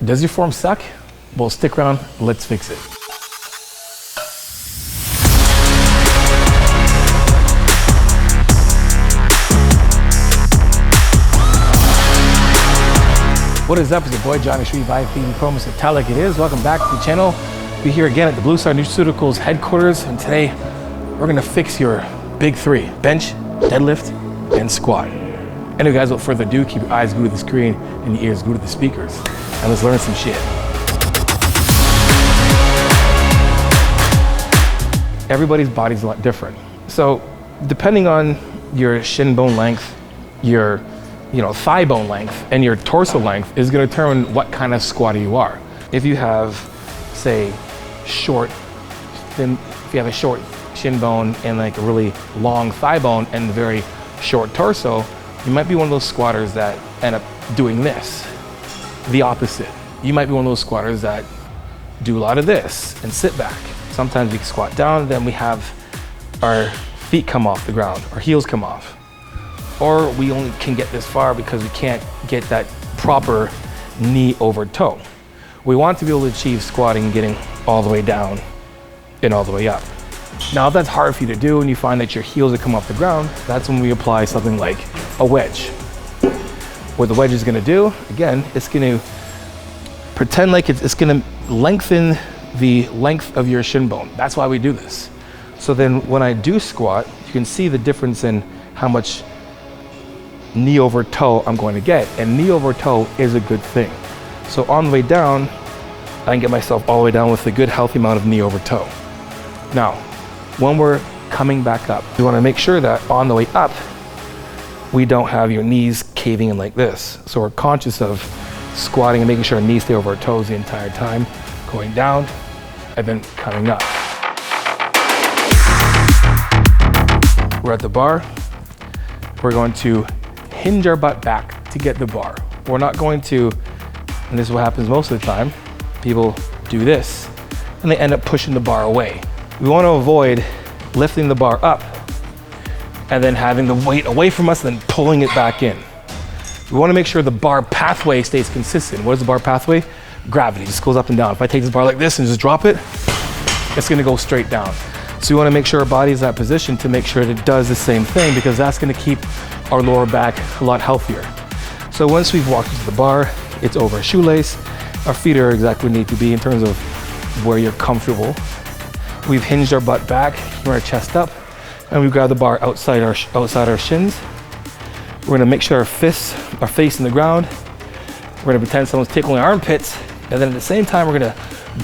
Does your form suck? Well, stick around, let's fix it. What is up? It's your boy Johnny Street Vibe Feeding Promise Italic. It is. Welcome back to the channel. We're here again at the Blue Star Nutraceuticals headquarters, and today we're gonna fix your big three: bench, deadlift, and squat. Anyway, guys, without further ado, keep your eyes glued to the screen and your ears glued to the speakers, and let's learn some shit. Everybody's body's a lot different. So depending on your shin bone length, your thigh bone length, and your torso length is gonna determine what kind of squatter you are. If you have, say, if you have a short shin bone and like a really long thigh bone and a very short torso, you might be one of those squatters that end up doing this. The opposite. You might be one of those squatters that do a lot of this and sit back. Sometimes we squat down, then we have our feet come off the ground, our heels come off. Or we only can get this far because we can't get that proper knee over toe. We want to be able to achieve squatting, getting all the way down and all the way up. Now, if that's hard for you to do and you find that your heels have come off the ground, that's when we apply something like a wedge. What the wedge is gonna do, again, it's gonna pretend like it's gonna lengthen the length of your shin bone. That's why we do this. So then when I do squat, you can see the difference in how much knee over toe I'm going to get, and knee over toe is a good thing. So on the way down, I can get myself all the way down with a good healthy amount of knee over toe. Now, when we're coming back up, we want to make sure that on the way up, we don't have your knees caving in like this. So we're conscious of squatting and making sure our knees stay over our toes the entire time, going down and then coming up. We're at the bar. We're going to hinge our butt back to get the bar. We're not going to, and this is what happens most of the time, people do this and they end up pushing the bar away. We want to avoid lifting the bar up and then having the weight away from us and then pulling it back in. We want to make sure the bar pathway stays consistent. What is the bar pathway? Gravity, just goes up and down. If I take this bar like this and just drop it, it's going to go straight down. So we want to make sure our body is in that position to make sure that it does the same thing, because that's going to keep our lower back a lot healthier. So once we've walked into the bar, it's over our shoelace. Our feet are exactly where they need to be in terms of where you're comfortable. We've hinged our butt back, our chest up, and we've got the bar outside our shins. We're gonna make sure our fists are facing the ground. We're gonna pretend someone's tickling our armpits, and then at the same time, we're gonna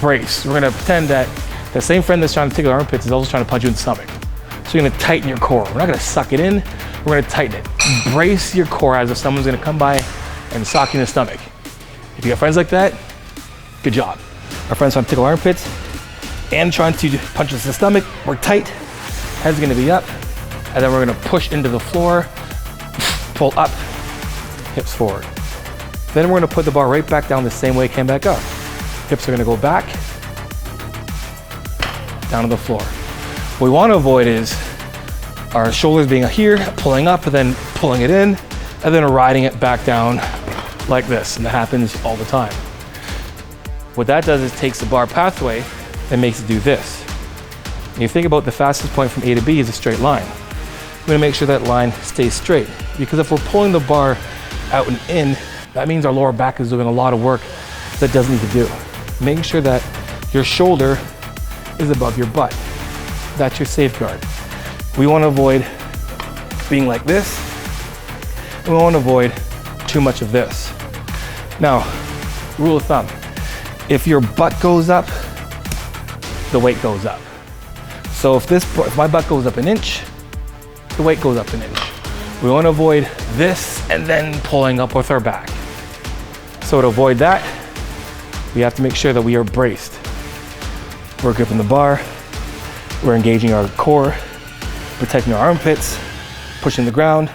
brace. We're gonna pretend that the same friend that's trying to tickle our armpits is also trying to punch you in the stomach. So you're gonna tighten your core. We're not gonna suck it in, we're gonna tighten it. Brace your core as if someone's gonna come by and sock you in the stomach. If you got friends like that, good job. Our friends trying to tickle our armpits and trying to punch us in the stomach, we're tight, head's gonna be up, and then we're gonna push into the floor, pull up, hips forward. Then we're gonna put the bar right back down the same way it came back up. Hips are gonna go back, down to the floor. What we wanna avoid is our shoulders being here, pulling up, and then pulling it in, and then riding it back down like this, and that happens all the time. What that does is takes the bar pathway and makes it do this. And you think about the fastest point from A to B is a straight line. We're gonna make sure that line stays straight, because if we're pulling the bar out and in, that means our lower back is doing a lot of work that it doesn't need to do. Making sure that your shoulder is above your butt. That's your safeguard. We wanna avoid being like this, and we wanna avoid too much of this. Now, rule of thumb, if your butt goes up, the weight goes up. So if my butt goes up an inch, the weight goes up an inch. We want to avoid this and then pulling up with our back. So to avoid that, we have to make sure that we are braced. We're gripping the bar, we're engaging our core, protecting our armpits, pushing the ground,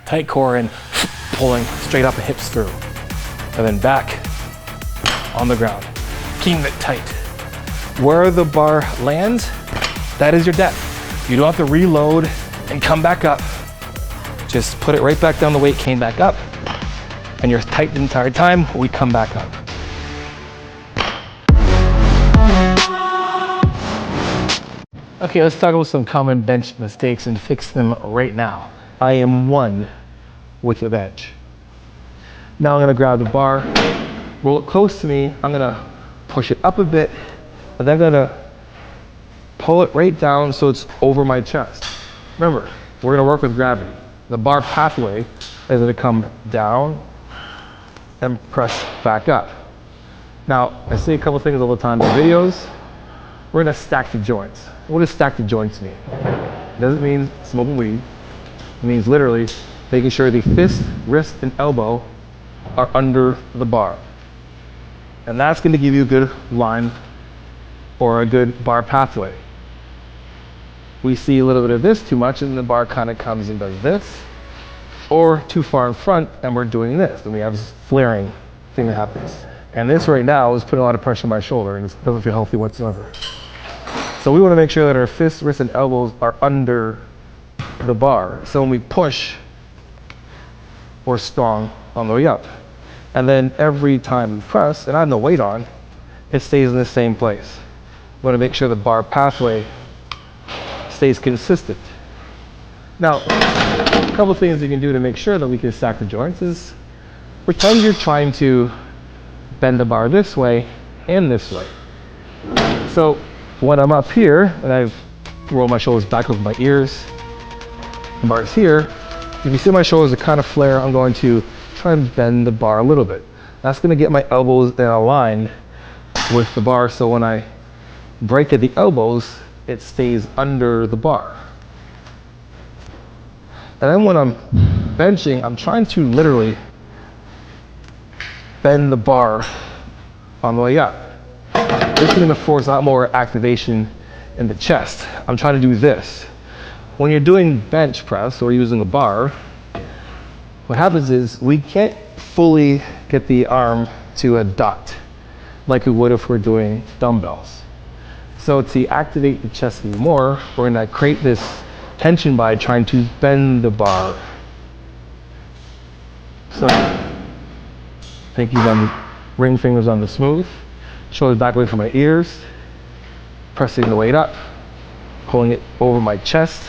tight core, and pulling straight up and hips through. And then back on the ground, keeping it tight. Where the bar lands, that is your depth. You don't have to reload and come back up. Just put it right back down the way it came back up, and you're tight the entire time. We come back up. Okay, let's talk about some common bench mistakes and fix them right now. I am one with the bench. Now I'm gonna grab the bar, roll it close to me. I'm gonna push it up a bit, and then I'm gonna pull it right down so it's over my chest. Remember, we're gonna work with gravity. The bar pathway is gonna come down and press back up. Now, I see a couple things all the time in videos. We're gonna stack the joints. What does stack the joints mean? It doesn't mean smoking weed. It means literally making sure the fist, wrist, and elbow are under the bar. And that's gonna give you a good line or a good bar pathway. We see a little bit of this too much and the bar kind of comes and does this, or too far in front and we're doing this and we have this flaring thing that happens. And this right now is putting a lot of pressure on my shoulder and it doesn't feel healthy whatsoever. So we want to make sure that our fists, wrists, and elbows are under the bar. So when we push, we're strong on the way up. And then every time we press, and I have no weight on, it stays in the same place. We want to make sure the bar pathway stays consistent. Now, a couple of things you can do to make sure that we can stack the joints is pretend you're trying to bend the bar this way and this way. So when I'm up here and I roll my shoulders back over my ears, the bar's here, if you see my shoulders are kind of flare, I'm going to try and bend the bar a little bit. That's going to get my elbows in a line with the bar, so when I break at the elbows, it stays under the bar. And then when I'm benching, I'm trying to literally bend the bar on the way up. This is going to force a lot more activation in the chest. I'm trying to do this. When you're doing bench press or using a bar, what happens is we can't fully get the arm to a dot like we would if we're doing dumbbells. So to activate the chest even more, we're going to create this tension by trying to bend the bar. So pinkies on the ring fingers on the smooth, shoulders back away from my ears, pressing the weight up, pulling it over my chest,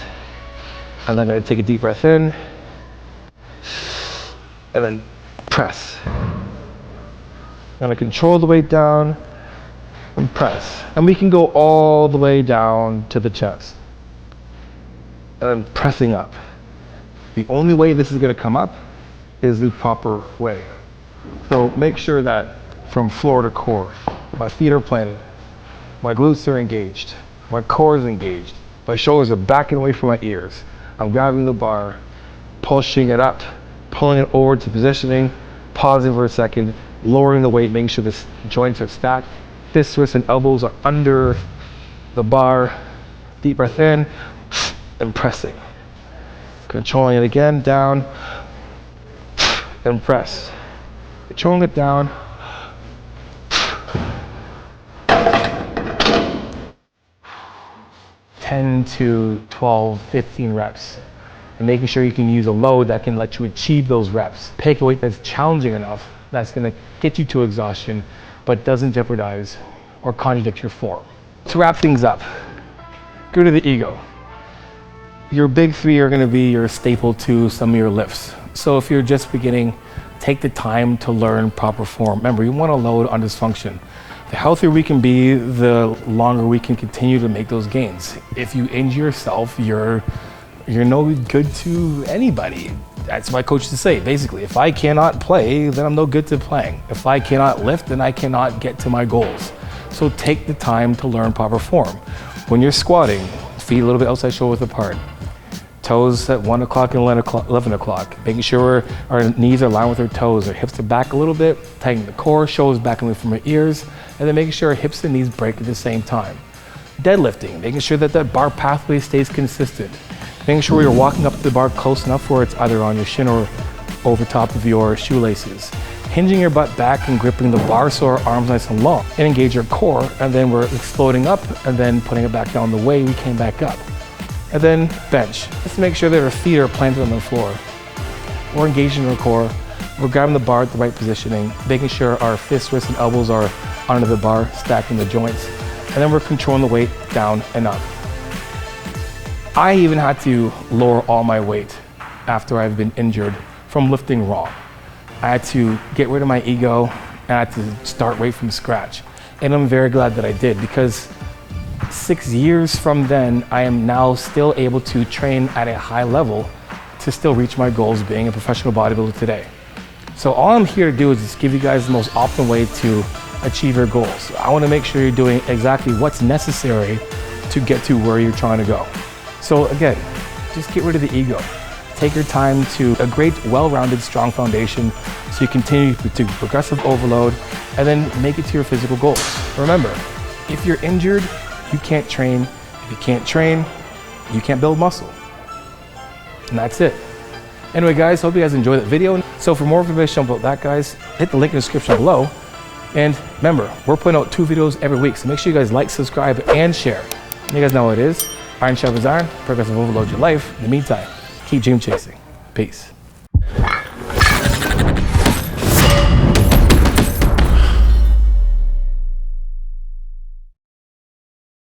and then I'm going to take a deep breath in, and then press. I'm going to control the weight down and press. And we can go all the way down to the chest. And then pressing up. The only way this is going to come up is the proper way. So make sure that from floor to core, my feet are planted, my glutes are engaged, my core is engaged, my shoulders are backing away from my ears. I'm grabbing the bar, pushing it up, pulling it over to positioning, pausing for a second, lowering the weight, making sure the joints are stacked. Fists, wrists, and elbows are under the bar. Deep breath in, and pressing. Controlling it again, down, and press. Controlling it down. (10 to 12, 15 reps. And making sure you can use a load that can let you achieve those reps. Pick a weight that's challenging enough, that's gonna get you to exhaustion, but doesn't jeopardize or contradict your form. To wrap things up, go to the ego. Your big three are gonna be your staple to some of your lifts. So if you're just beginning, take the time to learn proper form. Remember, you wanna load on dysfunction. The healthier we can be, the longer we can continue to make those gains. If you injure yourself, you're no good to anybody. That's what my coach used to say. Basically, if I cannot play, then I'm no good to playing. If I cannot lift, then I cannot get to my goals. So take the time to learn proper form. When you're squatting, feet a little bit outside shoulder width apart. Toes at 1 o'clock and 11 o'clock. Making sure our knees are aligned with our toes. Our hips are back a little bit. Tightening the core, shoulders back away from our ears. And then making sure our hips and knees break at the same time. Deadlifting, making sure that that bar pathway stays consistent. Making sure you're walking up to the bar close enough where it's either on your shin or over top of your shoelaces. Hinging your butt back and gripping the bar so our arms nice and long. And engage your core, and then we're exploding up and then putting it back down the way we came back up. And then bench. Just make sure that our feet are planted on the floor. We're engaging our core. We're grabbing the bar at the right positioning, making sure our fists, wrists, and elbows are under the bar, stacking the joints. And then we're controlling the weight down and up. I even had to lower all my weight after I've been injured from lifting wrong. I had to get rid of my ego, and I had to start right from scratch. And I'm very glad that I did, because 6 years from then, I am now still able to train at a high level to still reach my goals being a professional bodybuilder today. So all I'm here to do is just give you guys the most optimal way to achieve your goals. I want to make sure you're doing exactly what's necessary to get to where you're trying to go. So again, just get rid of the ego. Take your time to a great, well-rounded, strong foundation so you continue to progressive overload and then make it to your physical goals. Remember, if you're injured, you can't train. If you can't train, you can't build muscle. And that's it. Anyway, guys, hope you guys enjoyed that video. So for more information about that, guys, hit the link in the description below. And remember, we're putting out 2 videos every week, so make sure you guys like, subscribe, and share. You guys know what it is. Iron sharpens iron, progressive overload your life. In the meantime, keep dream chasing. Peace.